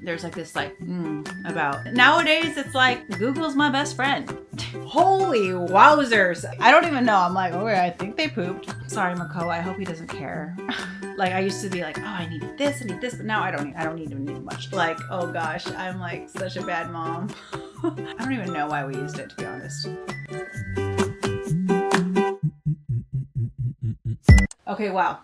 There's like this like, about. Nowadays, it's like, Google's my best friend. Holy wowzers. I don't even know. I'm like, okay, I think they pooped. Sorry, Makoa. I hope he doesn't care. Like, I used to be like, oh, I need this, but now I don't even need much. Like, oh gosh, I'm like such a bad mom. I don't even know why we used it, to be honest. Okay, wow.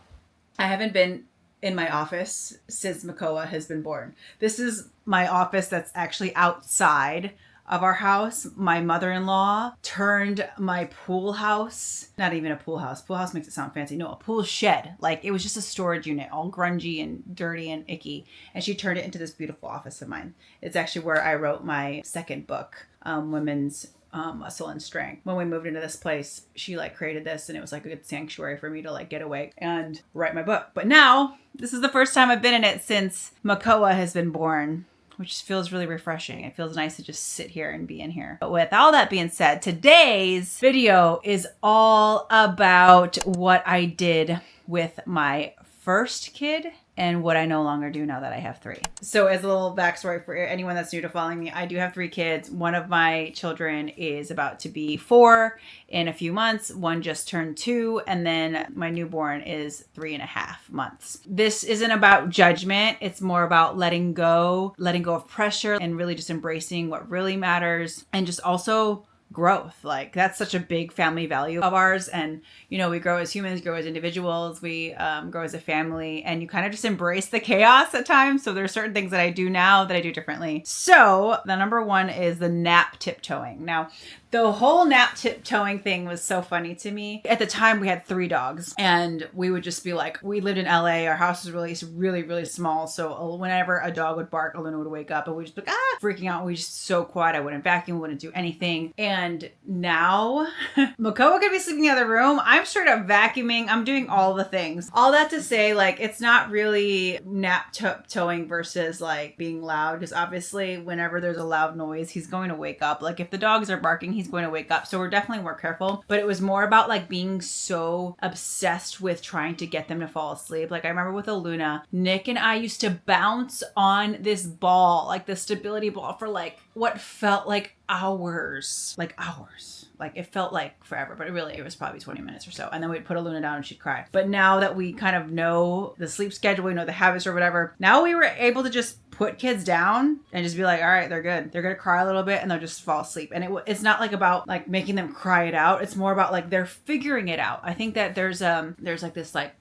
I haven't been in my office since Makoa has been born. This is my office that's actually outside of our house. My mother-in-law turned my pool house, not even a pool house. Pool house makes it sound fancy. No, a pool shed. Like, it was just a storage unit, all grungy and dirty and icky. And she turned it into this beautiful office of mine. It's actually where I wrote my second book, Women's Muscle and Strength. When we moved into this place, she like created this, and it was like a good sanctuary for me to like get away and write my book. But now, this is the first time I've been in it since Makoa has been born, which feels really refreshing. It feels nice to just sit here and be in here. But with all that being said, today's video is all about what I did with my first kid and what I no longer do now that I have 3. So as a little backstory for anyone that's new to following me, I do have 3 kids. One of my children is about to be 4 in a few months. One just turned 2. And then my newborn is 3.5 months. This isn't about judgment. It's more about letting go of pressure and really just embracing what really matters, and just also growth. Like, that's such a big family value of ours. And, you know, we grow as humans, grow as individuals, we grow as a family, and you kind of just embrace the chaos at times. So there's certain things that I do now that I do differently. So the number one is the nap tiptoeing. Now, the whole nap tiptoeing thing was so funny to me. At the time, we had 3 dogs, and we would just be like, we lived in LA. Our house was really, really small. So whenever a dog would bark, Aluna would wake up, and we'd just be like, freaking out. We were just so quiet. I wouldn't vacuum, wouldn't do anything. And now, Makoa could be sleeping in the other room. I'm straight up vacuuming. I'm doing all the things. All that to say, like, it's not really nap tiptoeing versus like being loud, because obviously whenever there's a loud noise, he's going to wake up. Like, if the dogs are barking, he's going to wake up. So we're definitely more careful. But it was more about like being so obsessed with trying to get them to fall asleep. Like, I remember with Aluna, Nick and I used to bounce on this ball, like the stability ball, for like what felt like hours. Like, it felt like forever, but it was probably 20 minutes or so. And then we'd put Aluna down and she'd cry. But now that we kind of know the sleep schedule, we know the habits or whatever, now we were able to just put kids down and just be like, all right, they're good. They're going to cry a little bit and they'll just fall asleep. And it's not like about like making them cry it out. It's more about like they're figuring it out. I think that there's like this like,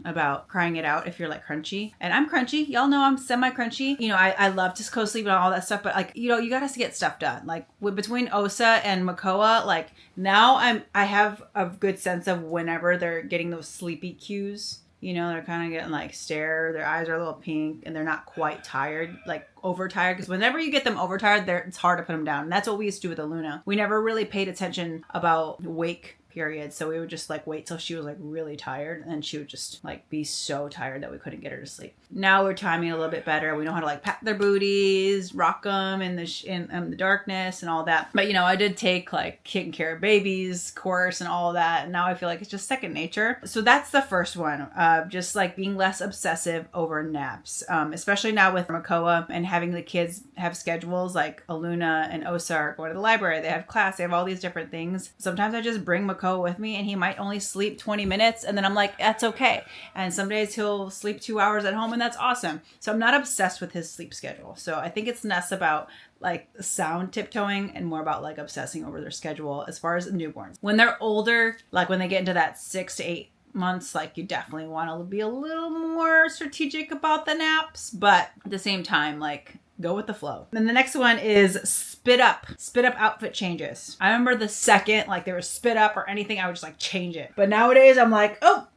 about crying it out if you're like crunchy. And I'm crunchy. Y'all know I'm semi-crunchy. You know, I love to co-sleep and all that stuff, but like, you know, you got to get stuff done. Like between Osa and Makoa, like now I have a good sense of whenever they're getting those sleepy cues. You know, they're kind of getting like stare. Their eyes are a little pink and they're not quite tired, like overtired. Because whenever you get them overtired, it's hard to put them down. And that's what we used to do with Aluna. We never really paid attention about wake periods. So we would just like wait till she was like really tired, and then she would just like be so tired that we couldn't get her to sleep. Now we're timing a little bit better. We know how to like pat their booties, rock them in the darkness and all that. But you know, I did take like taking care of babies course and all of that. And now I feel like it's just second nature. So that's the first one. Just like being less obsessive over naps, especially now with Makoa and having the kids have schedules. Like Aluna and Osa are going to the library. They have class. They have all these different things. Sometimes I just bring Makoa with me and he might only sleep 20 minutes and then I'm like, that's okay. And some days he'll sleep 2 hours at home and that's awesome. So I'm not obsessed with his sleep schedule. So I think it's less about like sound tiptoeing and more about like obsessing over their schedule as far as newborns. When they're older, like when they get into that 6 to 8 months, like you definitely want to be a little more strategic about the naps, but at the same time, like go with the flow. Then the next one is spit up outfit changes. I remember the second like there was spit up or anything, I would just like change it. But nowadays I'm like, oh,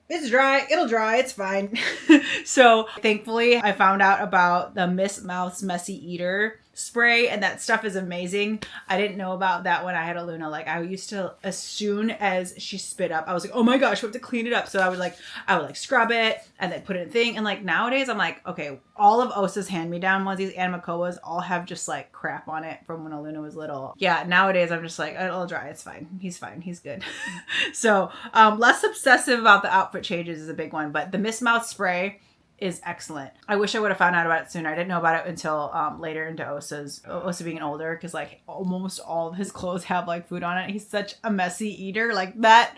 it's dry. It'll dry. It's fine. So thankfully I found out about the Miss Mouth's Messy Eater spray, and that stuff is amazing. I didn't know about that when I had Aluna. Like I used to, as soon as she spit up, I was like, oh my gosh, we have to clean it up. So I would like scrub it and then put it in a thing. And like nowadays I'm like, okay, all of Osa's hand-me-down onesies and Makoa's all have just like crap on it from when Aluna was little. Yeah, nowadays I'm just like, it'll dry. It's fine. He's fine. He's good. So less obsessive about the outfit changes is a big one. But the Miss Mouth spray is excellent. I wish I would have found out about it sooner. I didn't know about it until later into Osa being older, because like almost all of his clothes have like food on it. He's such a messy eater. Like that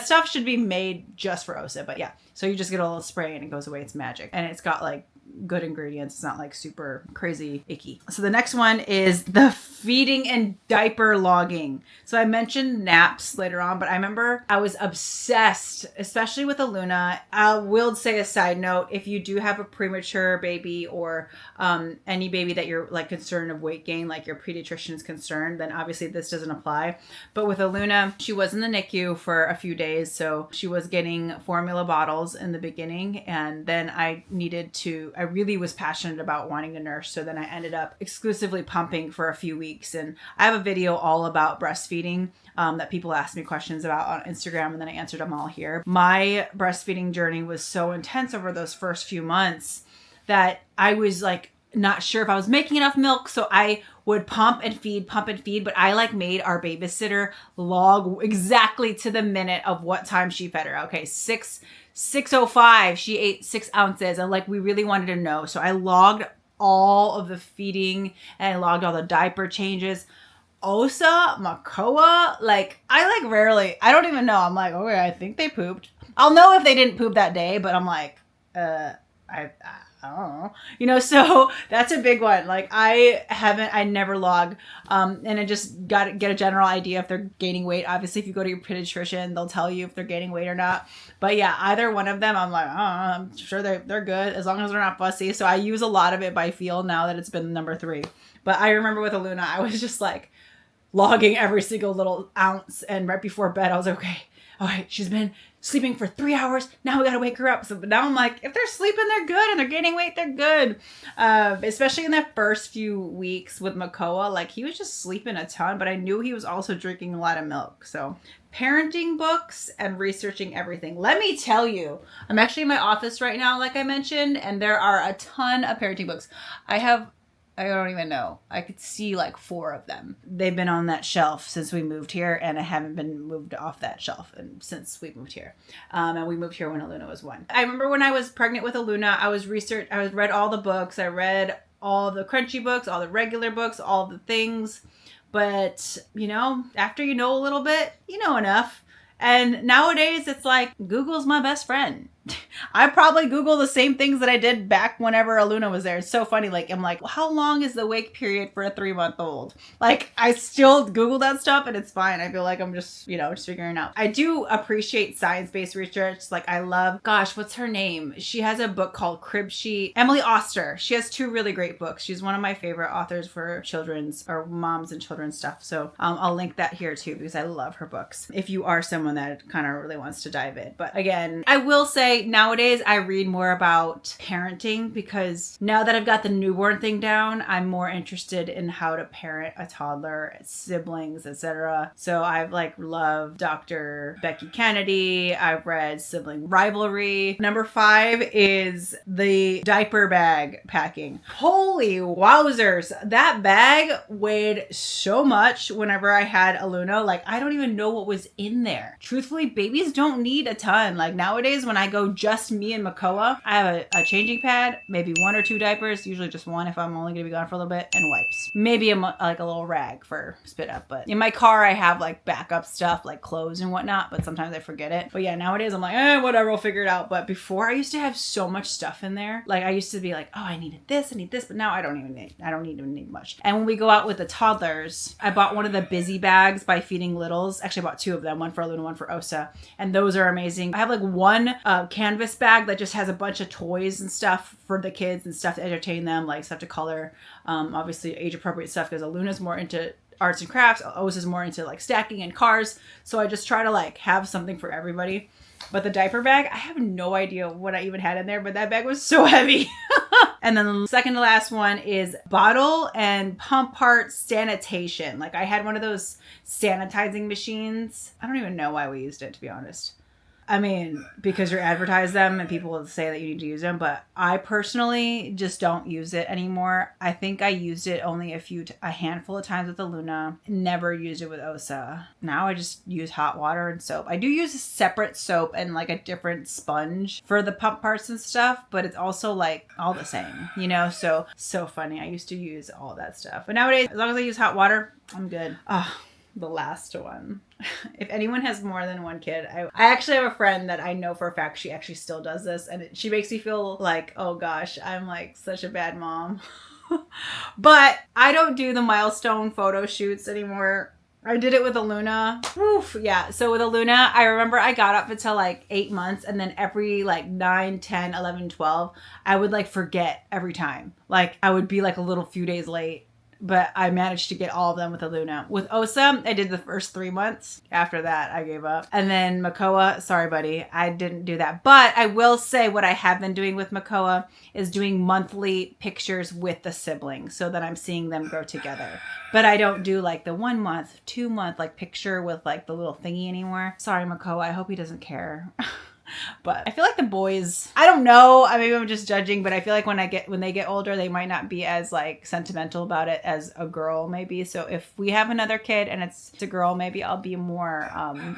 stuff should be made just for Osa. But yeah, so you just get a little spray and it goes away. It's magic. And it's got like good ingredients. It's not like super crazy icky. So the next one is the feeding and diaper logging. So I mentioned naps later on, but I remember I was obsessed, especially with Aluna. I will say a side note, if you do have a premature baby or any baby that you're like concerned of weight gain, like your pediatrician is concerned, then obviously this doesn't apply. But with Aluna, she was in the NICU for a few days. So she was getting formula bottles in the beginning. And then I really was passionate about wanting to nurse. So then I ended up exclusively pumping for a few weeks. And I have a video all about breastfeeding that people asked me questions about on Instagram, and then I answered them all here. My breastfeeding journey was so intense over those first few months that I was like not sure if I was making enough milk. So I would pump and feed, but I like made our babysitter log exactly to the minute of what time she fed her. Okay, 6:05, she ate 6 ounces, and like we really wanted to know. So I logged all of the feeding and I logged all the diaper changes. Osa, Makoa, like I like rarely, I don't even know. I'm like, okay, I think they pooped. I'll know if they didn't poop that day, but I'm like, I don't know. You know, so that's a big one. Like I never log. And I just got to get a general idea if they're gaining weight. Obviously, if you go to your pediatrician, they'll tell you if they're gaining weight or not. But yeah, either one of them, I'm like, I'm sure they're good as long as they're not fussy. So I use a lot of it by feel now that it's been number 3. But I remember with Aluna, I was just like logging every single little ounce. And right before bed, I was like, okay, all right, she's been sleeping for 3 hours. Now we got to wake her up. So now I'm like, if they're sleeping, they're good. And they're gaining weight, they're good. Especially in the first few weeks with Makoa, like he was just sleeping a ton, but I knew he was also drinking a lot of milk. So parenting books and researching everything. Let me tell you, I'm actually in my office right now, like I mentioned, and there are a ton of parenting books. I don't even know. I could see like 4 of them. They've been on that shelf since we moved here, and I haven't been moved off that shelf since we moved here. And we moved here when Aluna was 1. I remember when I was pregnant with Aluna, I read all the books. I read all the crunchy books, all the regular books, all the things. But, you know, after you know a little bit, you know enough. And nowadays it's like Google's my best friend. I probably Google the same things that I did back whenever Aluna was there. It's so funny. Like, I'm like, well, how long is the wake period for a 3-month-old? Like, I still Google that stuff and it's fine. I feel like I'm just, just figuring it out. I do appreciate science-based research. Like, I love, gosh, what's her name? She has a book called Crib Sheet. Emily Oster. She has 2 really great books. She's one of my favorite authors for children's or moms and children's stuff. So I'll link that here too, because I love her books. If you are someone that kind of really wants to dive in. But again, I will say, nowadays I read more about parenting, because now that I've got the newborn thing down, I'm more interested in how to parent a toddler, siblings, etc. So I've loved Dr. Becky Kennedy. I've read Sibling Rivalry. Number 5 is the diaper bag packing. Holy wowzers. That bag weighed so much whenever I had Aluna. Like, I don't even know what was in there. Truthfully, babies don't need a ton. Like nowadays when I go just me and Makoa, I have a changing pad, maybe 1 or 2 diapers, usually just 1 if I'm only gonna be gone for a little bit, and wipes. Maybe a little rag for spit up. But in my car, I have like backup stuff like clothes and whatnot, but sometimes I forget it. But yeah, nowadays I'm like, whatever, we'll figure it out. But before, I used to have so much stuff in there. Like I used to be like, oh, I need this, but now I don't even need much. And when we go out with the toddlers, I bought one of the busy bags by Feeding Littles. Actually, I bought 2 of them, one for Aluna, one for Osa. And those are amazing. I have like one canvas bag that just has a bunch of toys and stuff for the kids and stuff to entertain them, like stuff to color. Obviously age appropriate stuff, because Aluna's more into arts and crafts. Osa's more into like stacking and cars. So I just try to like have something for everybody. But the diaper bag, I have no idea what I even had in there, but that bag was so heavy. And then the second to last one is bottle and pump part sanitation. Like I had one of those sanitizing machines. I don't even know why we used it, to be honest. I mean, because you advertise them and people will say that you need to use them, but I personally just don't use it anymore. I think I used it only a handful of times with the Luna. Never used it with Osa. Now I just use hot water and soap. I do use a separate soap and like a different sponge for the pump parts and stuff, but it's also like all the same, you know? So funny. I used to use all that stuff. But nowadays, as long as I use hot water, I'm good. Oh, the last one. If anyone has more than one kid, I actually have a friend that I know for a fact she actually still does this, and she makes me feel like, oh gosh, I'm like such a bad mom. But I don't do the Milestone photo shoots anymore. I did it with a Luna. Oof, yeah. So with a Luna, I remember I got up until like 8 months, and then every like 9, 10, 11, 12, I would like forget every time. Like I would be like a little few days late. But I managed to get all of them with a Luna. With Osa, I did the first 3 months. After that, I gave up. And then Makoa, sorry, buddy, I didn't do that. But I will say what I have been doing with Makoa is doing monthly pictures with the siblings so that I'm seeing them grow together. But I don't do like the 1 month, 2 month like picture with like the little thingy anymore. Sorry, Makoa, I hope he doesn't care. But I feel like the boys, I don't know, maybe I'm just judging, but I feel like when they get older, they might not be as like sentimental about it as a girl maybe. So if we have another kid and it's a girl, maybe I'll be more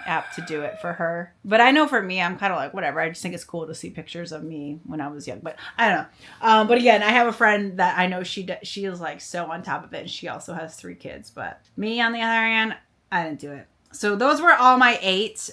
apt to do it for her. But I know for me, I'm kind of like, whatever. I just think it's cool to see pictures of me when I was young, but I don't know. But again, I have a friend that I know she is like so on top of it, and she also has 3 kids. But me, on the other hand, I didn't do it. So those were all my 8.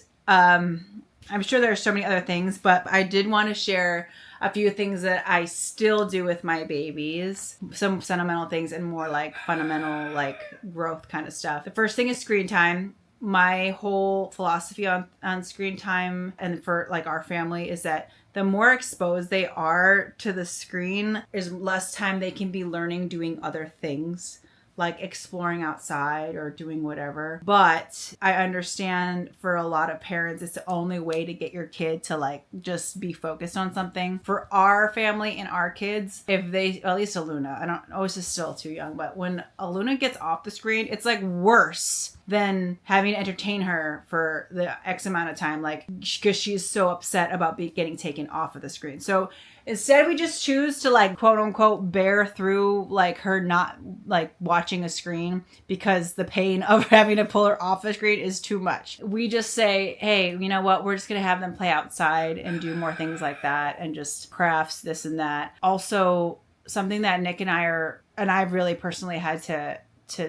I'm sure there are so many other things, but I did want to share a few things that I still do with my babies. Some sentimental things and more like fundamental, like growth kind of stuff. The first thing is screen time. My whole philosophy on screen time and for like our family is that the more exposed they are to the screen is less time they can be learning doing other things, like exploring outside or doing whatever. But I understand for a lot of parents, it's the only way to get your kid to like just be focused on something. For our family and our kids, if they, at least Aluna, I don't know, this is still too young, but when Aluna gets off the screen, it's like worse than having to entertain her for the X amount of time, like because she's so upset about getting taken off of the screen. So instead, we just choose to like quote unquote bear through like her not like watching a screen because the pain of having to pull her off the screen is too much. We just say, hey, you know what? We're just going to have them play outside and do more things like that and just crafts, this and that. Also, something that Nick and I've really personally had to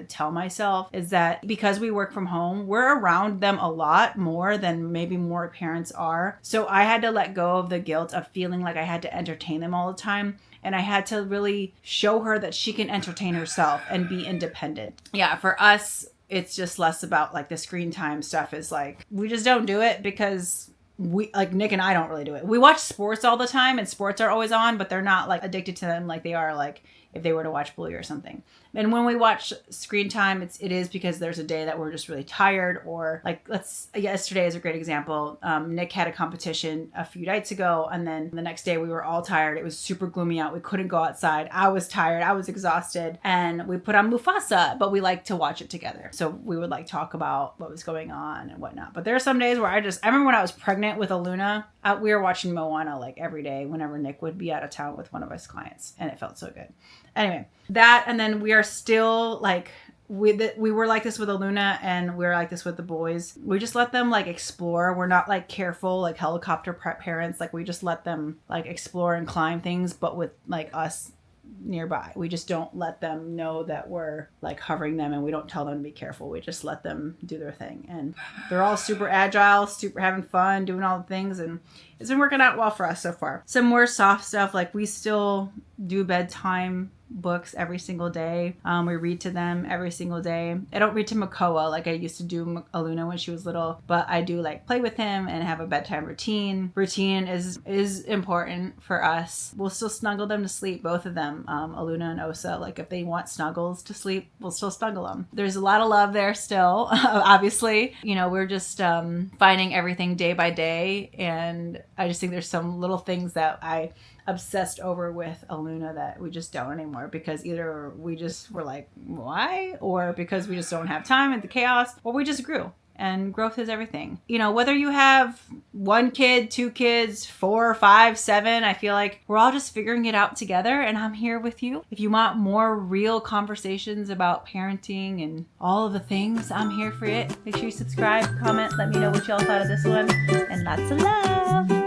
tell myself is that because we work from home, we're around them a lot more than maybe more parents are. So I had to let go of the guilt of feeling like I had to entertain them all the time. And I had to really show her that she can entertain herself and be independent. Yeah, for us, it's just less about like the screen time stuff is like, we just don't do it because we like Nick and I don't really do it. We watch sports all the time and sports are always on, but they're not like addicted to them like they are like if they were to watch Bluey or something. And when we watch screen time, it is because there's a day that we're just really tired, or like yesterday is a great example. Nick had a competition a few nights ago, and then the next day we were all tired. It was super gloomy out. We couldn't go outside. I was tired. I was exhausted, and we put on Mufasa, but we like to watch it together. So we would like talk about what was going on and whatnot. But there are some days where I remember when I was pregnant with Aluna, we were watching Moana like every day whenever Nick would be out of town with one of his clients, and it felt so good. Anyway, that, and then we are still like, we were like this with Aluna, and we were like this with the boys. We just let them like explore. We're not like careful, like helicopter parents. Like we just let them like explore and climb things, but with like us nearby. We just don't let them know that we're like hovering them, and we don't tell them to be careful. We just let them do their thing, and they're all super agile, super having fun, doing all the things, and it's been working out well for us so far. Some more soft stuff, like we still do bedtime books every single day. We read to them every single day. I don't read to Makoa like I used to do Aluna when she was little, but I do like play with him and have a bedtime routine. Routine is important for us. We'll still snuggle them to sleep, both of them, Aluna and Osa. Like if they want Snuggles to sleep, we'll still snuggle them. There's a lot of love there still, obviously. You know, we're just finding everything day by day, and I just think there's some little things that I obsessed over with Aluna that we just don't anymore, because either we just were like, why? Or because we just don't have time and the chaos, or we just grew. And growth is everything. You know, whether you have 1 kid, 2 kids, 4, 5, 7, I feel like we're all just figuring it out together, and I'm here with you. If you want more real conversations about parenting and all of the things, I'm here for it. Make sure you subscribe, comment, let me know what y'all thought of this one, and lots of love.